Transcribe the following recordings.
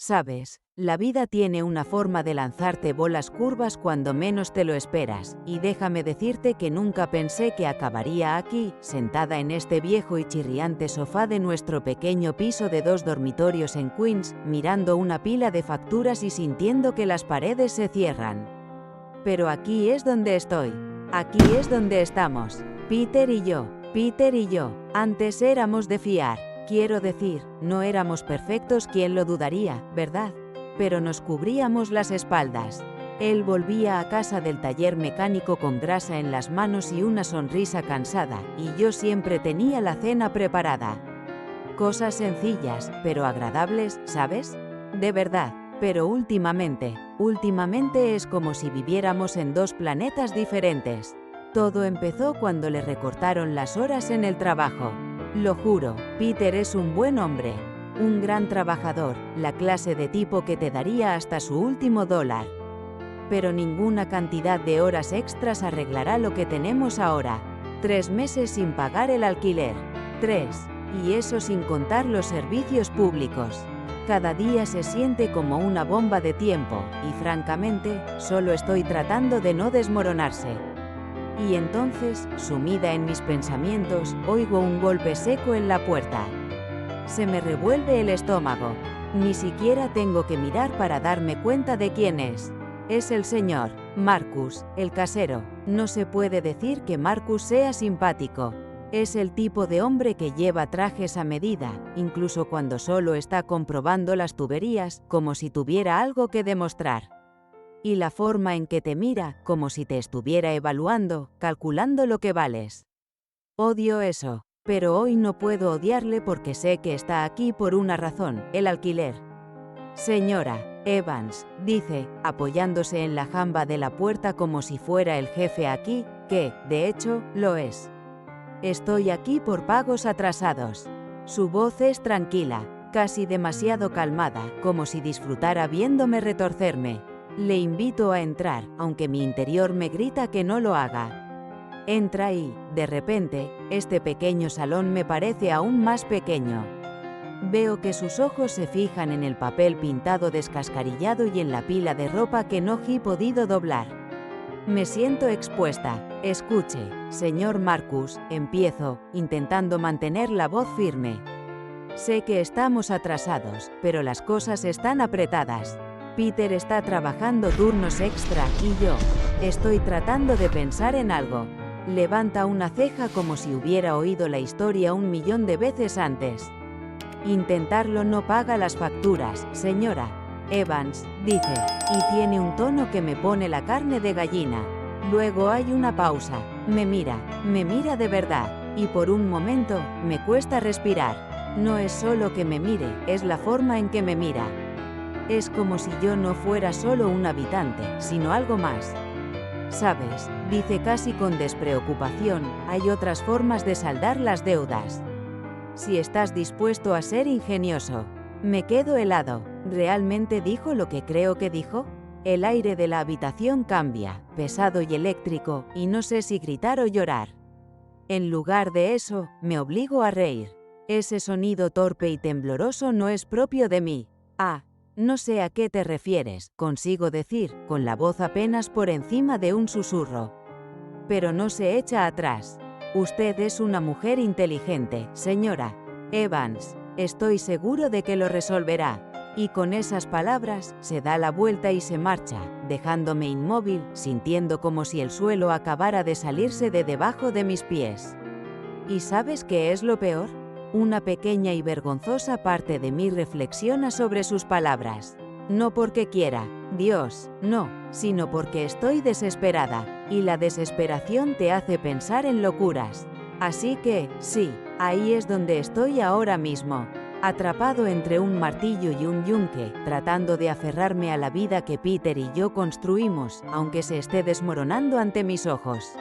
Sabes, la vida tiene una forma de lanzarte bolas curvas cuando menos te lo esperas, y déjame decirte que nunca pensé que acabaría aquí, sentada en este viejo y chirriante sofá de nuestro pequeño piso de 2 dormitorios en Queens, mirando una pila de facturas y sintiendo que las paredes se cierran. Pero aquí es donde estoy. Aquí es donde estamos. Peter y yo. Peter y yo. Antes éramos de fiar. Quiero decir, no éramos perfectos, ¿quién lo dudaría, verdad? Pero nos cubríamos las espaldas. Él volvía a casa del taller mecánico con grasa en las manos y una sonrisa cansada, y yo siempre tenía la cena preparada. Cosas sencillas, pero agradables, ¿sabes? De verdad. Pero últimamente es como si viviéramos en 2 planetas diferentes. Todo empezó cuando le recortaron las horas en el trabajo. Lo juro, Peter es un buen hombre, un gran trabajador, la clase de tipo que te daría hasta su último dólar. Pero ninguna cantidad de horas extras arreglará lo que tenemos ahora. 3 meses sin pagar el alquiler. 3. Y eso sin contar los servicios públicos. Cada día se siente como una bomba de tiempo, y francamente, solo estoy tratando de no desmoronarse. Y entonces, sumida en mis pensamientos, oigo un golpe seco en la puerta. Se me revuelve el estómago. Ni siquiera tengo que mirar para darme cuenta de quién es. Es el señor Marcus, el casero. No se puede decir que Marcus sea simpático. Es el tipo de hombre que lleva trajes a medida, incluso cuando solo está comprobando las tuberías, como si tuviera algo que demostrar. Y la forma en que te mira, como si te estuviera evaluando, calculando lo que vales. Odio eso, pero hoy no puedo odiarle porque sé que está aquí por una razón, el alquiler. Señora Evans, dice, apoyándose en la jamba de la puerta como si fuera el jefe aquí, que, de hecho, lo es. Estoy aquí por pagos atrasados. Su voz es tranquila, casi demasiado calmada, como si disfrutara viéndome retorcerme. Le invito a entrar, aunque mi interior me grita que no lo haga. Entra y, de repente, este pequeño salón me parece aún más pequeño. Veo que sus ojos se fijan en el papel pintado descascarillado y en la pila de ropa que no he podido doblar. Me siento expuesta. Escuche, señor Marcus, empiezo, intentando mantener la voz firme. Sé que estamos atrasados, pero las cosas están apretadas. Peter está trabajando turnos extra y yo estoy tratando de pensar en algo. Levanta una ceja como si hubiera oído la historia 1.000.000 de veces antes. Intentarlo no paga las facturas, señora Evans, dice, y tiene un tono que me pone la carne de gallina. Luego hay una pausa. Me mira de verdad, y por un momento, me cuesta respirar. No es solo que me mire, es la forma en que me mira. Es como si yo no fuera solo un habitante, sino algo más. Sabes, dice casi con despreocupación, hay otras formas de saldar las deudas. Si estás dispuesto a ser ingenioso. Me quedo helado. ¿Realmente dijo lo que creo que dijo? El aire de la habitación cambia, pesado y eléctrico, y no sé si gritar o llorar. En lugar de eso, me obligo a reír. Ese sonido torpe y tembloroso no es propio de mí. Ah. No sé a qué te refieres, consigo decir, con la voz apenas por encima de un susurro. Pero no se echa atrás. Usted es una mujer inteligente, señora Evans. Estoy seguro de que lo resolverá. Y con esas palabras, se da la vuelta y se marcha, dejándome inmóvil, sintiendo como si el suelo acabara de salirse de debajo de mis pies. ¿Y sabes qué es lo peor? Una pequeña y vergonzosa parte de mí reflexiona sobre sus palabras. No porque quiera, Dios, no, sino porque estoy desesperada, y la desesperación te hace pensar en locuras. Así que, sí, ahí es donde estoy ahora mismo, atrapado entre un martillo y un yunque, tratando de aferrarme a la vida que Peter y yo construimos, aunque se esté desmoronando ante mis ojos.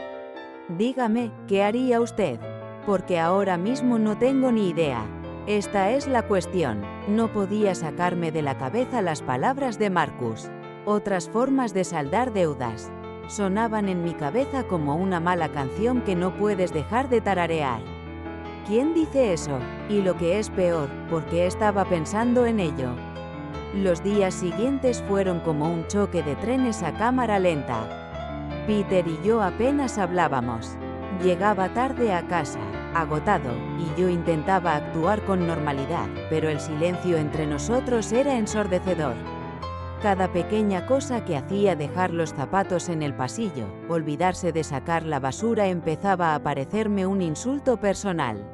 Dígame, ¿qué haría usted? Porque ahora mismo no tengo ni idea. Esta es la cuestión. No podía sacarme de la cabeza las palabras de Marcus. Otras formas de saldar deudas. Sonaban en mi cabeza como una mala canción que no puedes dejar de tararear. ¿Quién dice eso? Y lo que es peor, ¿por qué estaba pensando en ello? Los días siguientes fueron como un choque de trenes a cámara lenta. Peter y yo apenas hablábamos. Llegaba tarde a casa, agotado, y yo intentaba actuar con normalidad, pero el silencio entre nosotros era ensordecedor. Cada pequeña cosa que hacía, dejar los zapatos en el pasillo, olvidarse de sacar la basura, empezaba a parecerme un insulto personal.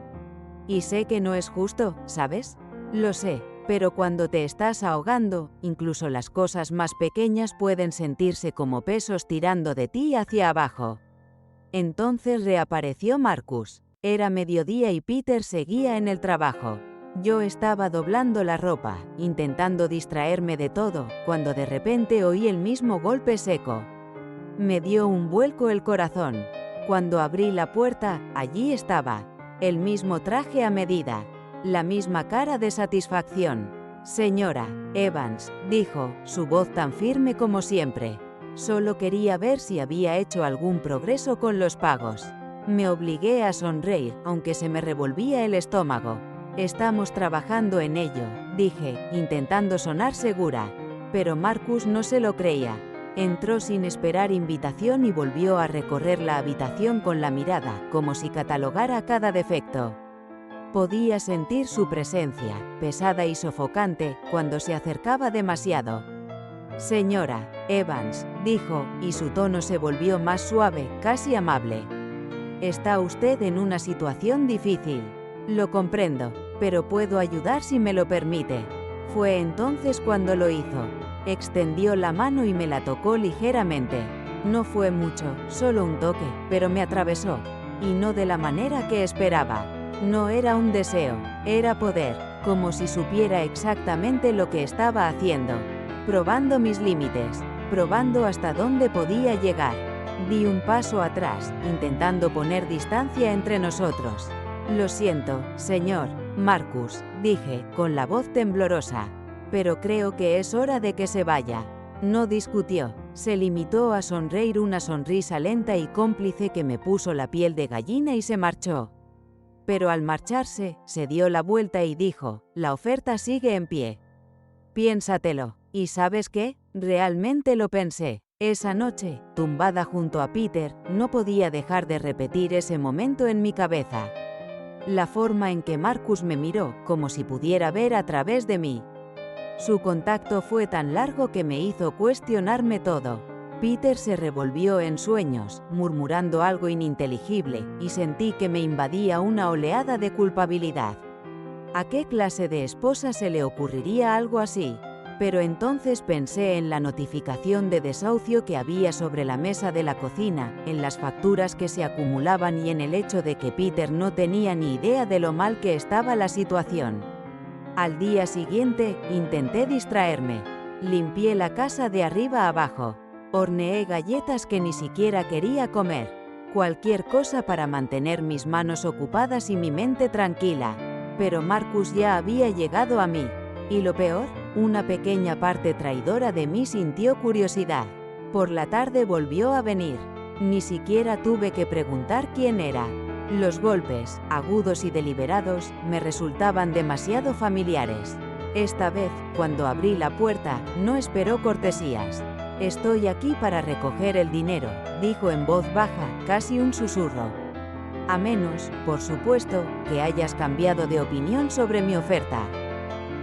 Y sé que no es justo, ¿sabes? Lo sé, pero cuando te estás ahogando, incluso las cosas más pequeñas pueden sentirse como pesos tirando de ti hacia abajo. Entonces reapareció Marcus. Era mediodía y Peter seguía en el trabajo. Yo estaba doblando la ropa, intentando distraerme de todo, cuando de repente oí el mismo golpe seco. Me dio un vuelco el corazón. Cuando abrí la puerta, allí estaba. El mismo traje a medida. La misma cara de satisfacción. Señora Evans, dijo, su voz tan firme como siempre. Solo quería ver si había hecho algún progreso con los pagos. Me obligué a sonreír, aunque se me revolvía el estómago. Estamos trabajando en ello, dije, intentando sonar segura. Pero Marcus no se lo creía. Entró sin esperar invitación y volvió a recorrer la habitación con la mirada, como si catalogara cada defecto. Podía sentir su presencia, pesada y sofocante, cuando se acercaba demasiado. Señora Evans, dijo, y su tono se volvió más suave, casi amable. Está usted en una situación difícil. Lo comprendo, pero puedo ayudar si me lo permite. Fue entonces cuando lo hizo. Extendió la mano y me la tocó ligeramente. No fue mucho, solo un toque, pero me atravesó. Y no de la manera que esperaba. No era un deseo, era poder, como si supiera exactamente lo que estaba haciendo. Probando mis límites, probando hasta dónde podía llegar. Di un paso atrás, intentando poner distancia entre nosotros. Lo siento, señor Marcus, dije, con la voz temblorosa. Pero creo que es hora de que se vaya. No discutió, se limitó a sonreír, una sonrisa lenta y cómplice que me puso la piel de gallina, y se marchó. Pero al marcharse, se dio la vuelta y dijo, la oferta sigue en pie. Piénsatelo. ¿Y sabes qué? Realmente lo pensé. Esa noche, tumbada junto a Peter, no podía dejar de repetir ese momento en mi cabeza. La forma en que Marcus me miró, como si pudiera ver a través de mí. Su contacto fue tan largo que me hizo cuestionarme todo. Peter se revolvió en sueños, murmurando algo ininteligible, y sentí que me invadía una oleada de culpabilidad. ¿A qué clase de esposa se le ocurriría algo así? Pero entonces pensé en la notificación de desahucio que había sobre la mesa de la cocina, en las facturas que se acumulaban y en el hecho de que Peter no tenía ni idea de lo mal que estaba la situación. Al día siguiente, intenté distraerme. Limpié la casa de arriba abajo. Horneé galletas que ni siquiera quería comer. Cualquier cosa para mantener mis manos ocupadas y mi mente tranquila. Pero Marcus ya había llegado a mí. ¿Y lo peor? Una pequeña parte traidora de mí sintió curiosidad. Por la tarde volvió a venir. Ni siquiera tuve que preguntar quién era. Los golpes, agudos y deliberados, me resultaban demasiado familiares. Esta vez, cuando abrí la puerta, no esperó cortesías. Estoy aquí para recoger el dinero, dijo en voz baja, casi un susurro. A menos, por supuesto, que hayas cambiado de opinión sobre mi oferta.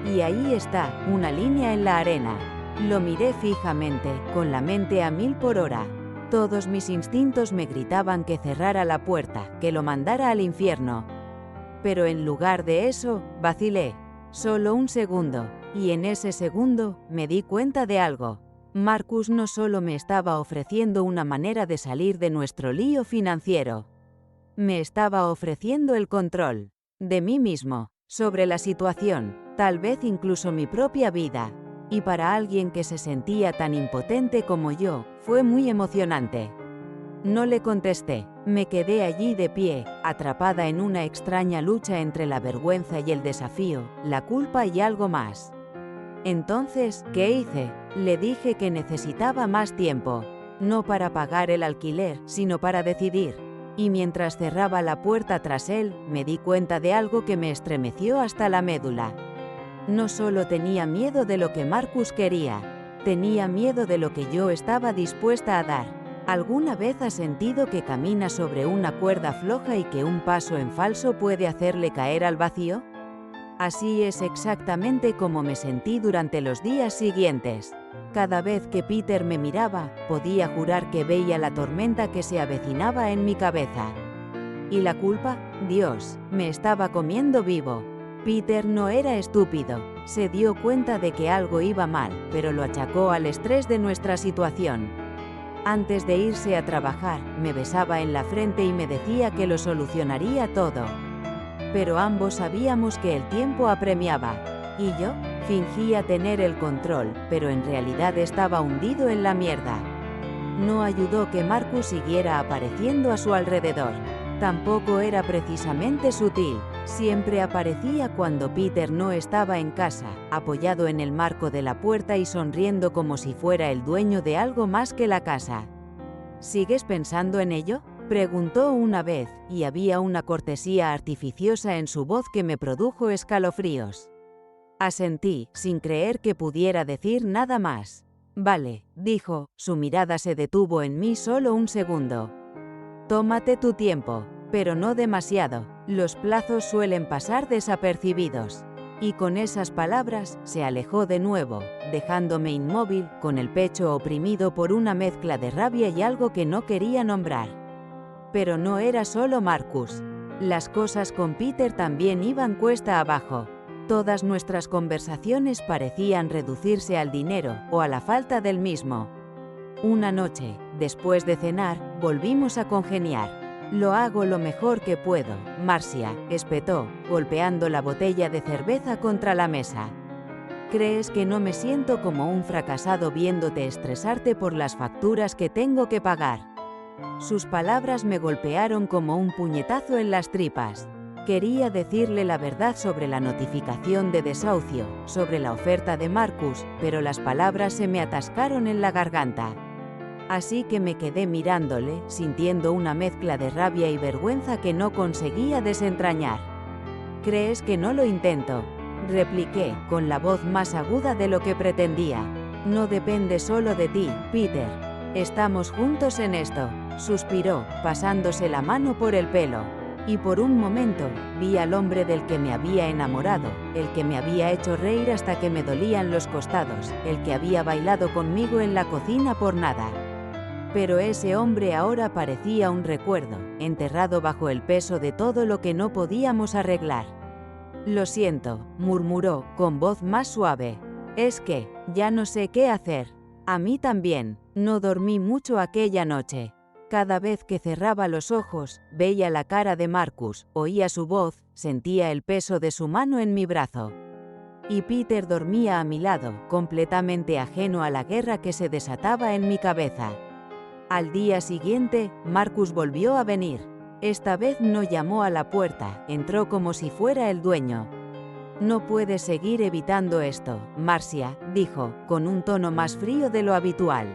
Y ahí está, una línea en la arena. Lo miré fijamente, con la mente a 1000 por hora. Todos mis instintos me gritaban que cerrara la puerta, que lo mandara al infierno. Pero en lugar de eso, vacilé. Solo un segundo, y en ese segundo, me di cuenta de algo. Marcus no solo me estaba ofreciendo una manera de salir de nuestro lío financiero. Me estaba ofreciendo el control de mí mismo, sobre la situación, tal vez incluso mi propia vida. Y para alguien que se sentía tan impotente como yo, fue muy emocionante. No le contesté, me quedé allí de pie, atrapada en una extraña lucha entre la vergüenza y el desafío, la culpa y algo más. Entonces, ¿qué hice? Le dije que necesitaba más tiempo, no para pagar el alquiler, sino para decidir. Y mientras cerraba la puerta tras él, me di cuenta de algo que me estremeció hasta la médula. No solo tenía miedo de lo que Marcus quería, tenía miedo de lo que yo estaba dispuesta a dar. ¿Alguna vez has sentido que camina sobre una cuerda floja y que un paso en falso puede hacerle caer al vacío? Así es exactamente como me sentí durante los días siguientes. Cada vez que Peter me miraba, podía jurar que veía la tormenta que se avecinaba en mi cabeza. ¿Y la culpa? Dios, me estaba comiendo vivo. Peter no era estúpido, se dio cuenta de que algo iba mal, pero lo achacó al estrés de nuestra situación. Antes de irse a trabajar, me besaba en la frente y me decía que lo solucionaría todo. Pero ambos sabíamos que el tiempo apremiaba. ¿Y yo? Fingía tener el control, pero en realidad estaba hundido en la mierda. No ayudó que Marcus siguiera apareciendo a su alrededor. Tampoco era precisamente sutil. Siempre aparecía cuando Peter no estaba en casa, apoyado en el marco de la puerta y sonriendo como si fuera el dueño de algo más que la casa. ¿Sigues pensando en ello?, preguntó una vez, y había una cortesía artificiosa en su voz que me produjo escalofríos. Asentí, sin creer que pudiera decir nada más. Vale, dijo, su mirada se detuvo en mí solo un segundo. Tómate tu tiempo, pero no demasiado, los plazos suelen pasar desapercibidos. Y con esas palabras, se alejó de nuevo, dejándome inmóvil, con el pecho oprimido por una mezcla de rabia y algo que no quería nombrar. Pero no era solo Marcus. Las cosas con Peter también iban cuesta abajo. Todas nuestras conversaciones parecían reducirse al dinero, o a la falta del mismo. Una noche, después de cenar, volvimos a congeniar. Lo hago lo mejor que puedo, Marcia, espetó, golpeando la botella de cerveza contra la mesa. ¿Crees que no me siento como un fracasado viéndote estresarte por las facturas que tengo que pagar? Sus palabras me golpearon como un puñetazo en las tripas. Quería decirle la verdad sobre la notificación de desahucio, sobre la oferta de Marcus, pero las palabras se me atascaron en la garganta. Así que me quedé mirándole, sintiendo una mezcla de rabia y vergüenza que no conseguía desentrañar. ¿Crees que no lo intento?, repliqué, con la voz más aguda de lo que pretendía. No depende solo de ti, Peter. Estamos juntos en esto, suspiró, pasándose la mano por el pelo. Y por un momento, vi al hombre del que me había enamorado, el que me había hecho reír hasta que me dolían los costados, el que había bailado conmigo en la cocina por nada. Pero ese hombre ahora parecía un recuerdo, enterrado bajo el peso de todo lo que no podíamos arreglar. Lo siento, murmuró, con voz más suave. Es que, ya no sé qué hacer. A mí también, no dormí mucho aquella noche. Cada vez que cerraba los ojos, veía la cara de Marcus, oía su voz, sentía el peso de su mano en mi brazo. Y Peter dormía a mi lado, completamente ajeno a la guerra que se desataba en mi cabeza. Al día siguiente, Marcus volvió a venir. Esta vez no llamó a la puerta, entró como si fuera el dueño. No puedes seguir evitando esto, Marcia, dijo, con un tono más frío de lo habitual.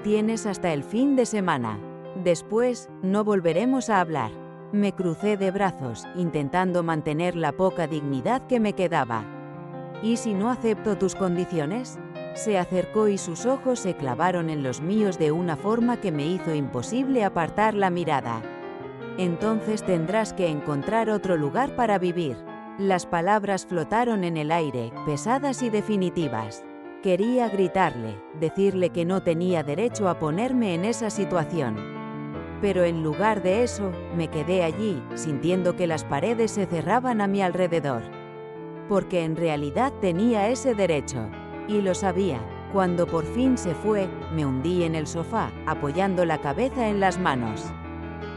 Tienes hasta el fin de semana. Después, no volveremos a hablar. Me crucé de brazos, intentando mantener la poca dignidad que me quedaba. ¿Y si no acepto tus condiciones? Se acercó y sus ojos se clavaron en los míos de una forma que me hizo imposible apartar la mirada. Entonces tendrás que encontrar otro lugar para vivir. Las palabras flotaron en el aire, pesadas y definitivas. Quería gritarle, decirle que no tenía derecho a ponerme en esa situación. Pero en lugar de eso, me quedé allí, sintiendo que las paredes se cerraban a mi alrededor. Porque en realidad tenía ese derecho. Y lo sabía. Cuando por fin se fue, me hundí en el sofá, apoyando la cabeza en las manos.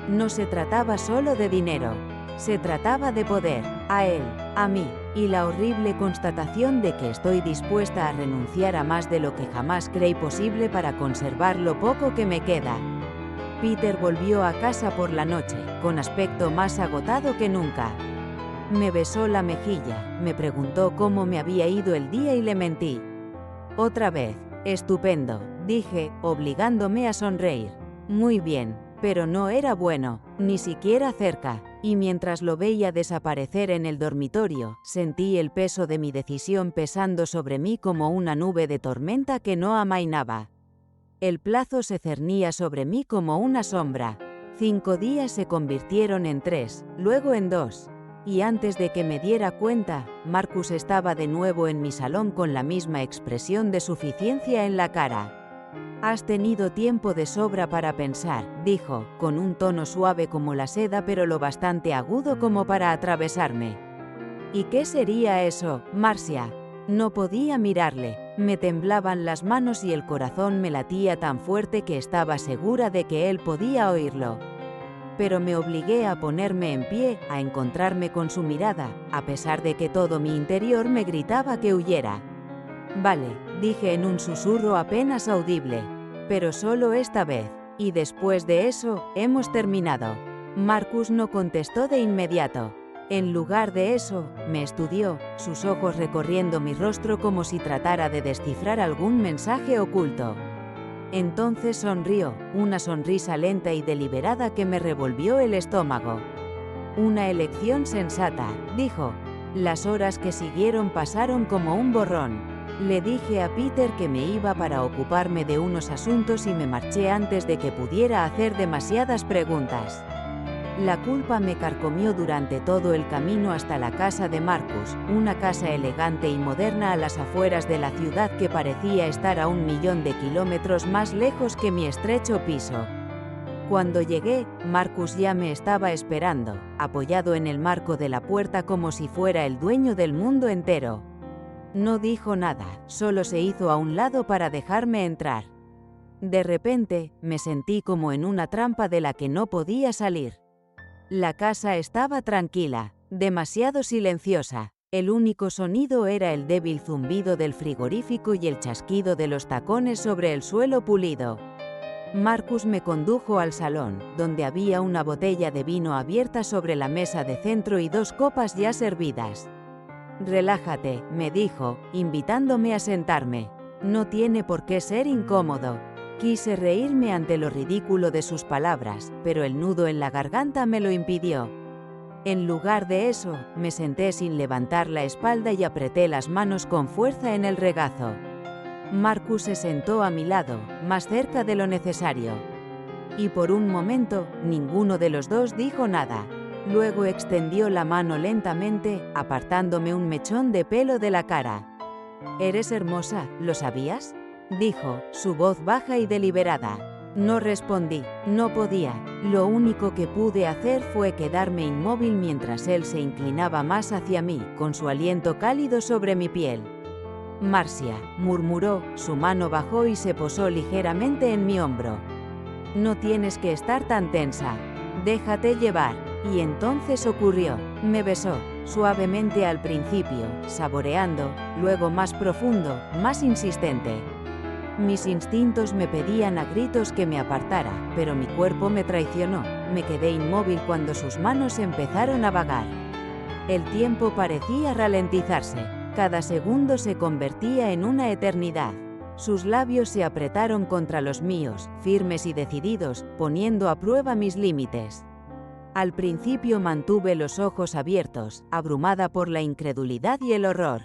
No se trataba solo de dinero. Se trataba de poder, a él, a mí, y la horrible constatación de que estoy dispuesta a renunciar a más de lo que jamás creí posible para conservar lo poco que me queda. Peter volvió a casa por la noche, con aspecto más agotado que nunca. Me besó la mejilla, me preguntó cómo me había ido el día y le mentí. Otra vez, estupendo, dije, obligándome a sonreír. Muy bien, Pero no era bueno, ni siquiera cerca, y mientras lo veía desaparecer en el dormitorio, sentí el peso de mi decisión pesando sobre mí como una nube de tormenta que no amainaba. El plazo se cernía sobre mí como una sombra. 5 días se convirtieron en 3, luego en 2. Y antes de que me diera cuenta, Marcus estaba de nuevo en mi salón con la misma expresión de suficiencia en la cara. «Has tenido tiempo de sobra para pensar», dijo, con un tono suave como la seda pero lo bastante agudo como para atravesarme. «¿Y qué sería eso, Marcia?» No podía mirarle, me temblaban las manos y el corazón me latía tan fuerte que estaba segura de que él podía oírlo. Pero me obligué a ponerme en pie, a encontrarme con su mirada, a pesar de que todo mi interior me gritaba que huyera. «Vale», dije en un susurro apenas audible. «Pero solo esta vez. Y después de eso, hemos terminado». Marcus no contestó de inmediato. En lugar de eso, me estudió, sus ojos recorriendo mi rostro como si tratara de descifrar algún mensaje oculto. Entonces sonrió, una sonrisa lenta y deliberada que me revolvió el estómago. «Una elección sensata», dijo. Las horas que siguieron pasaron como un borrón. Le dije a Peter que me iba para ocuparme de unos asuntos y me marché antes de que pudiera hacer demasiadas preguntas. La culpa me carcomió durante todo el camino hasta la casa de Marcus, una casa elegante y moderna a las afueras de la ciudad que parecía estar a 1.000.000 de kilómetros más lejos que mi estrecho piso. Cuando llegué, Marcus ya me estaba esperando, apoyado en el marco de la puerta como si fuera el dueño del mundo entero. No dijo nada, solo se hizo a un lado para dejarme entrar. De repente, me sentí como en una trampa de la que no podía salir. La casa estaba tranquila, demasiado silenciosa. El único sonido era el débil zumbido del frigorífico y el chasquido de los tacones sobre el suelo pulido. Marcus me condujo al salón, donde había una botella de vino abierta sobre la mesa de centro y 2 copas ya servidas. «Relájate», me dijo, invitándome a sentarme. «No tiene por qué ser incómodo». Quise reírme ante lo ridículo de sus palabras, pero el nudo en la garganta me lo impidió. En lugar de eso, me senté sin levantar la espalda y apreté las manos con fuerza en el regazo. Marcus se sentó a mi lado, más cerca de lo necesario. Y por un momento, ninguno de los dos dijo nada. Luego extendió la mano lentamente, apartándome un mechón de pelo de la cara. «Eres hermosa, ¿lo sabías?», dijo, su voz baja y deliberada. No respondí, no podía. Lo único que pude hacer fue quedarme inmóvil mientras él se inclinaba más hacia mí, con su aliento cálido sobre mi piel. «Marcia», murmuró, su mano bajó y se posó ligeramente en mi hombro. «No tienes que estar tan tensa. Déjate llevar». Y entonces ocurrió. Me besó, suavemente al principio, saboreando, luego más profundo, más insistente. Mis instintos me pedían a gritos que me apartara, pero mi cuerpo me traicionó. Me quedé inmóvil cuando sus manos empezaron a vagar. El tiempo parecía ralentizarse. Cada segundo se convertía en una eternidad. Sus labios se apretaron contra los míos, firmes y decididos, poniendo a prueba mis límites. Al principio mantuve los ojos abiertos, abrumada por la incredulidad y el horror.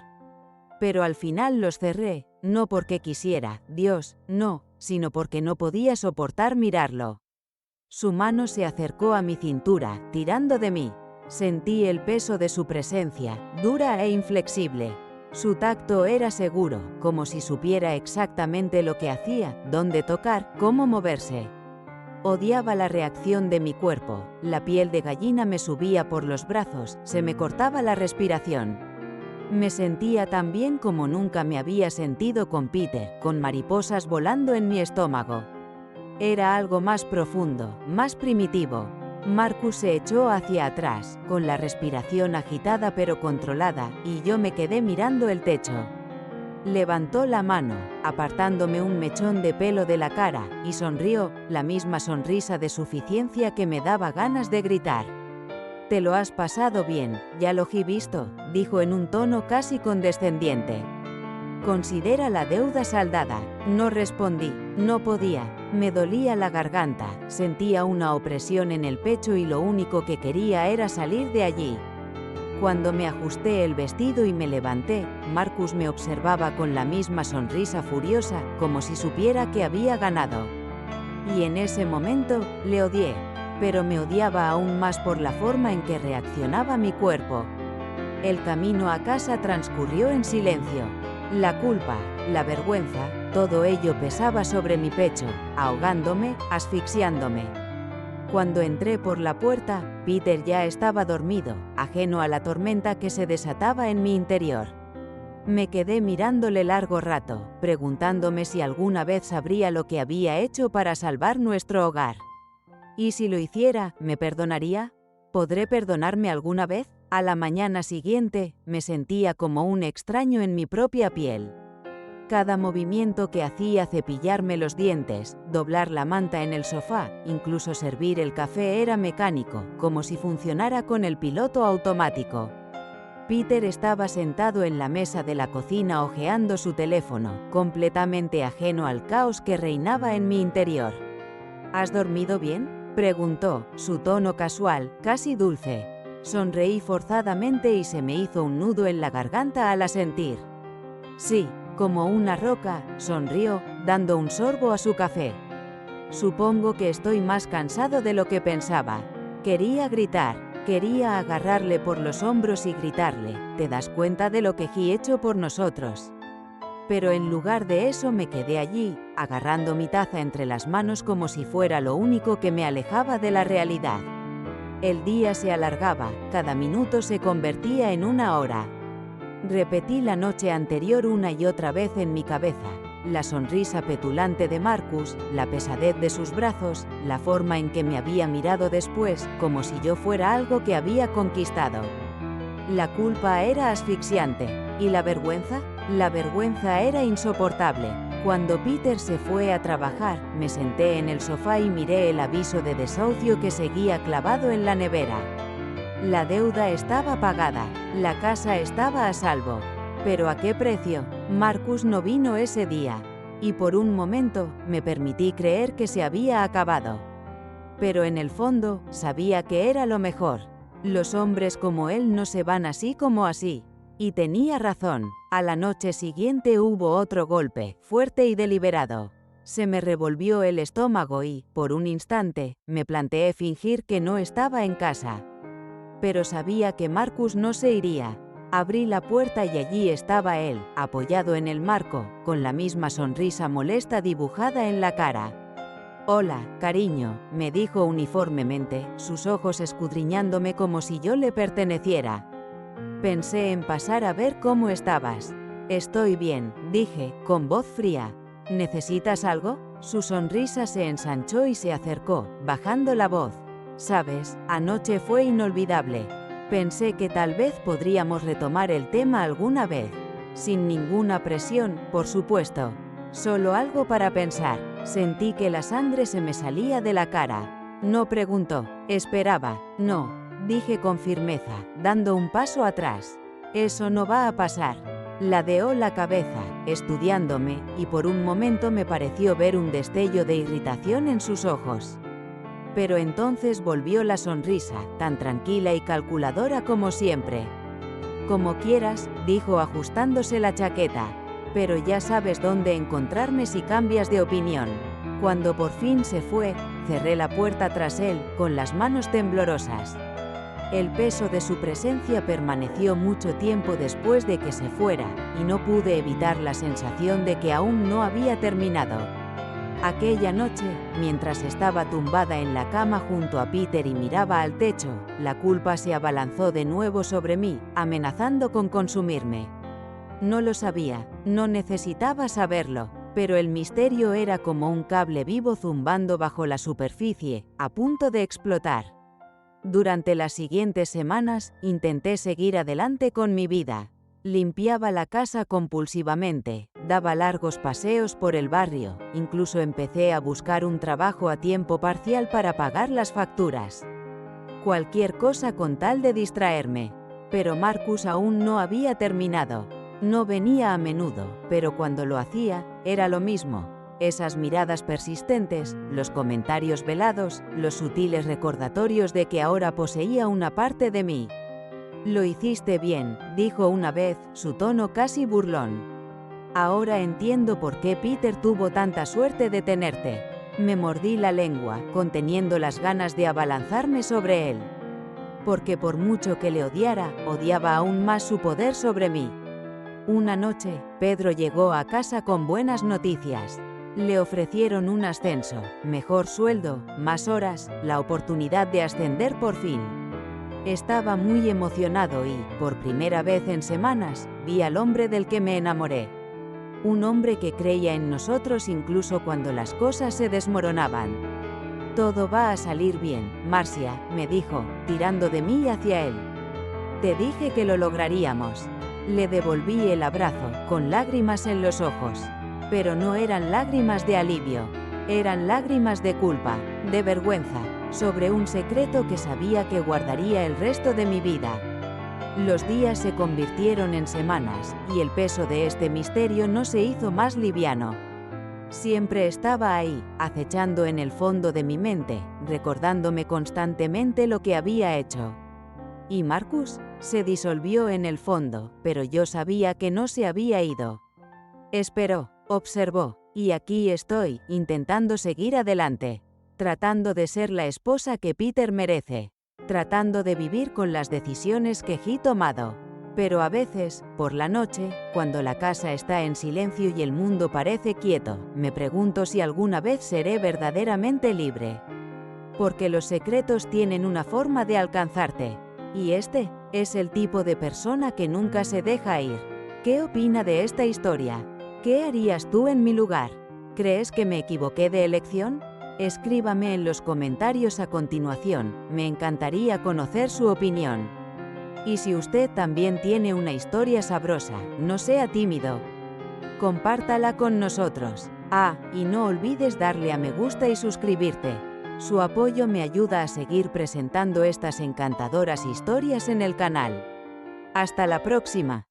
Pero al final los cerré, no porque quisiera, Dios, no, sino porque no podía soportar mirarlo. Su mano se acercó a mi cintura, tirando de mí. Sentí el peso de su presencia, dura e inflexible. Su tacto era seguro, como si supiera exactamente lo que hacía, dónde tocar, cómo moverse. Odiaba la reacción de mi cuerpo, la piel de gallina me subía por los brazos, se me cortaba la respiración. Me sentía tan bien como nunca me había sentido con Peter, con mariposas volando en mi estómago. Era algo más profundo, más primitivo. Marcus se echó hacia atrás, con la respiración agitada pero controlada, y yo me quedé mirando el techo. Levantó la mano, apartándome un mechón de pelo de la cara, y sonrió, la misma sonrisa de suficiencia que me daba ganas de gritar. «Te lo has pasado bien, ya lo he visto», dijo en un tono casi condescendiente. Considera la deuda saldada. No respondí. No podía. Me dolía la garganta. Sentía una opresión en el pecho y lo único que quería era salir de allí. Cuando me ajusté el vestido y me levanté, Marcus me observaba con la misma sonrisa furiosa, como si supiera que había ganado. Y en ese momento, le odié. Pero me odiaba aún más por la forma en que reaccionaba mi cuerpo. El camino a casa transcurrió en silencio. La culpa, la vergüenza, todo ello pesaba sobre mi pecho, ahogándome, asfixiándome. Cuando entré por la puerta, Peter ya estaba dormido, ajeno a la tormenta que se desataba en mi interior. Me quedé mirándole largo rato, preguntándome si alguna vez sabría lo que había hecho para salvar nuestro hogar. ¿Y si lo hiciera, me perdonaría? ¿Podré perdonarme alguna vez? A la mañana siguiente, me sentía como un extraño en mi propia piel. Cada movimiento que hacía, cepillarme los dientes, doblar la manta en el sofá, incluso servir el café era mecánico, como si funcionara con el piloto automático. Peter estaba sentado en la mesa de la cocina hojeando su teléfono, completamente ajeno al caos que reinaba en mi interior. ¿Has dormido bien?, preguntó, su tono casual, casi dulce. Sonreí forzadamente y se me hizo un nudo en la garganta al asentir. Sí, como una roca, sonrió, dando un sorbo a su café. Supongo que estoy más cansado de lo que pensaba. Quería gritar, quería agarrarle por los hombros y gritarle, ¿te das cuenta de lo que he hecho por nosotros? Pero en lugar de eso me quedé allí, agarrando mi taza entre las manos como si fuera lo único que me alejaba de la realidad. El día se alargaba, cada minuto se convertía en una hora. Repetí la noche anterior una y otra vez en mi cabeza, la sonrisa petulante de Marcus, la pesadez de sus brazos, la forma en que me había mirado después, como si yo fuera algo que había conquistado. La culpa era asfixiante, ¿y la vergüenza? La vergüenza era insoportable. Cuando Peter se fue a trabajar, me senté en el sofá y miré el aviso de desahucio que seguía clavado en la nevera. La deuda estaba pagada, la casa estaba a salvo. ¿Pero a qué precio? Marcus no vino ese día. Y por un momento, me permití creer que se había acabado. Pero en el fondo, sabía que era lo mejor. Los hombres como él no se van así como así. Y tenía razón. A la noche siguiente hubo otro golpe, fuerte y deliberado. Se me revolvió el estómago y, por un instante, me planteé fingir que no estaba en casa. Pero sabía que Marcus no se iría. Abrí la puerta y allí estaba él, apoyado en el marco, con la misma sonrisa molesta dibujada en la cara. «Hola, cariño», me dijo uniformemente, sus ojos escudriñándome como si yo le perteneciera. Pensé en pasar a ver cómo estabas. «Estoy bien», dije, con voz fría. «¿Necesitas algo?». Su sonrisa se ensanchó y se acercó, bajando la voz. «Sabes, anoche fue inolvidable. Pensé que tal vez podríamos retomar el tema alguna vez. Sin ninguna presión, por supuesto. Solo algo para pensar». Sentí que la sangre se me salía de la cara. No preguntó. Esperaba. «No», dije con firmeza, dando un paso atrás. «Eso no va a pasar». Ladeó la cabeza, estudiándome, y por un momento me pareció ver un destello de irritación en sus ojos. Pero entonces volvió la sonrisa, tan tranquila y calculadora como siempre. «Como quieras», dijo ajustándose la chaqueta. «Pero ya sabes dónde encontrarme si cambias de opinión». Cuando por fin se fue, cerré la puerta tras él, con las manos temblorosas. El peso de su presencia permaneció mucho tiempo después de que se fuera, y no pude evitar la sensación de que aún no había terminado. Aquella noche, mientras estaba tumbada en la cama junto a Peter y miraba al techo, la culpa se abalanzó de nuevo sobre mí, amenazando con consumirme. No lo sabía, no necesitaba saberlo, pero el misterio era como un cable vivo zumbando bajo la superficie, a punto de explotar. Durante las siguientes semanas, intenté seguir adelante con mi vida. Limpiaba la casa compulsivamente, daba largos paseos por el barrio, incluso empecé a buscar un trabajo a tiempo parcial para pagar las facturas. Cualquier cosa con tal de distraerme. Pero Marcus aún no había terminado. No venía a menudo, pero cuando lo hacía, era lo mismo. Esas miradas persistentes, los comentarios velados, los sutiles recordatorios de que ahora poseía una parte de mí. «Lo hiciste bien», dijo una vez, su tono casi burlón. «Ahora entiendo por qué Peter tuvo tanta suerte de tenerte». Me mordí la lengua, conteniendo las ganas de abalanzarme sobre él. Porque por mucho que le odiara, odiaba aún más su poder sobre mí. Una noche, Pedro llegó a casa con buenas noticias. Le ofrecieron un ascenso, mejor sueldo, más horas, la oportunidad de ascender por fin. Estaba muy emocionado y, por primera vez en semanas, vi al hombre del que me enamoré. Un hombre que creía en nosotros incluso cuando las cosas se desmoronaban. «Todo va a salir bien, Marcia», me dijo, tirando de mí hacia él. «Te dije que lo lograríamos». Le devolví el abrazo, con lágrimas en los ojos. Pero no eran lágrimas de alivio. Eran lágrimas de culpa, de vergüenza, sobre un secreto que sabía que guardaría el resto de mi vida. Los días se convirtieron en semanas, y el peso de este misterio no se hizo más liviano. Siempre estaba ahí, acechando en el fondo de mi mente, recordándome constantemente lo que había hecho. ¿Y Marcus? Se disolvió en el fondo, pero yo sabía que no se había ido. Esperó, observó, y aquí estoy, intentando seguir adelante. Tratando de ser la esposa que Peter merece. Tratando de vivir con las decisiones que he tomado. Pero a veces, por la noche, cuando la casa está en silencio y el mundo parece quieto, me pregunto si alguna vez seré verdaderamente libre. Porque los secretos tienen una forma de alcanzarte. Y este es el tipo de persona que nunca se deja ir. ¿Qué opina de esta historia? ¿Qué harías tú en mi lugar? ¿Crees que me equivoqué de elección? Escríbame en los comentarios a continuación, me encantaría conocer su opinión. Y si usted también tiene una historia sabrosa, no sea tímido. Compártala con nosotros. Y no olvides darle a me gusta y suscribirte. Su apoyo me ayuda a seguir presentando estas encantadoras historias en el canal. Hasta la próxima.